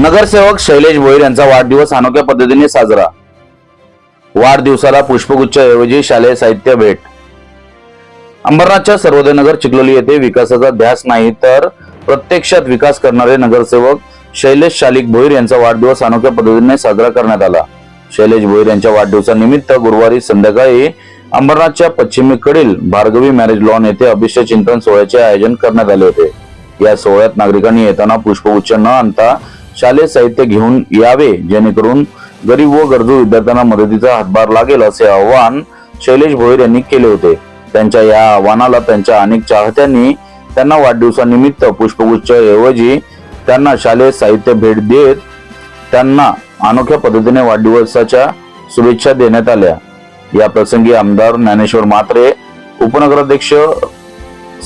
नगरसेवक शैलेश भोईर यांचा वाढदिवस अनोख्या पद्धतीने साजरा। वाढदिवसाला पुष्पगुच्छाऐवजी शालेय साहित्य भेट। अंबरनाथच्या सर्वोदय नगर चिखलोली येथे विकासाचा ध्यास नाही तर प्रत्यक्षात विकास करणारे नगरसेवक शैलेश शालिक भोईर यांचा वाढदिवस अनोख्या पद्धतीने साजरा करण्यात आला। शैलेश भोईर यांच्या वाढदिवसानिमित्त गुरुवारी संध्याकाळी अंबरनाथच्या पश्चिमेकडील भार्गवी मॅरेज लॉन येथे अभिषेक चिंतन सोहळ्याचे आयोजन करण्यात आले होते। या सोहळ्यात नागरिकांनी येताना पुष्पगुच्छ न आणता शालेय साहित्य घेऊन यावे, जेणेकरून गरीब व गरजू विद्यार्थ्यांना मदतीचा हातभार लागेल असे आवाहन शैलेश भोईर यांनी केले होते। त्यांच्या या आवाहनाला त्यांच्या अनेक चाहत्यांनी त्यांना वाढदिवसानिमित्त पुष्पगुच्छ ऐवजी त्यांना शालेय साहित्य भेट देत त्यांना अनोख्या पद्धतीने वाढदिवसाच्या शुभेच्छा देण्यात आल्या। या प्रसंगी आमदार ज्ञानेश्वर म्हात्रे, उपनगराध्यक्ष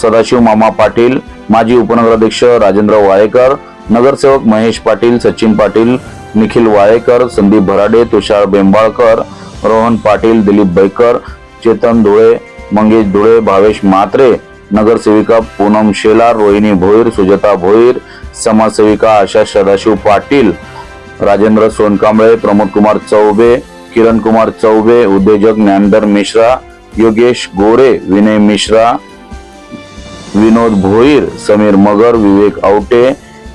सदाशिव मामा पाटील, माजी उपनगराध्यक्ष राजेंद्र वाळेकर, नगरसेवक महेश पाटील, सचिन पाटील, निखिल वाळेकर, संदीप भराडे, तुषार बेंबाळकर, रोहन पाटील, दिलीप बैकर, चेतन धुळे, मंगेश धुळे, भावेश म्हात्रे, नगरसेविका पूनम शेलार, रोहिणी भोईर, सुजाता भोईर, समाजसेविका आशा सदाशिव पाटील, राजेंद्र सोनकांबळे, प्रमोद कुमार चौबे, किरण कुमार चौबे, उद्योजक ज्ञानधर मिश्रा, योगेश गोरे, विनय मिश्रा, विनोद भोईर, समीर मगर, विवेक आवटे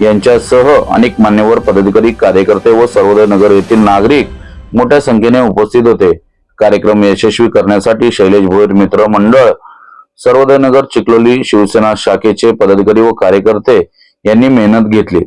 यांच्यासह अनेक मान्यवर पदाधिकारी, कार्यकर्ते व सर्वोदय नगर येथील नागरिक मोठ्या संख्येने उपस्थित होते। कार्यक्रम यशस्वी करण्यासाठी शैलेश भोईर मित्र मंडळ, सर्वोदय नगर चिखलोली शिवसेना शाखेचे पदाधिकारी व कार्यकर्ते यांनी मेहनत घेतली।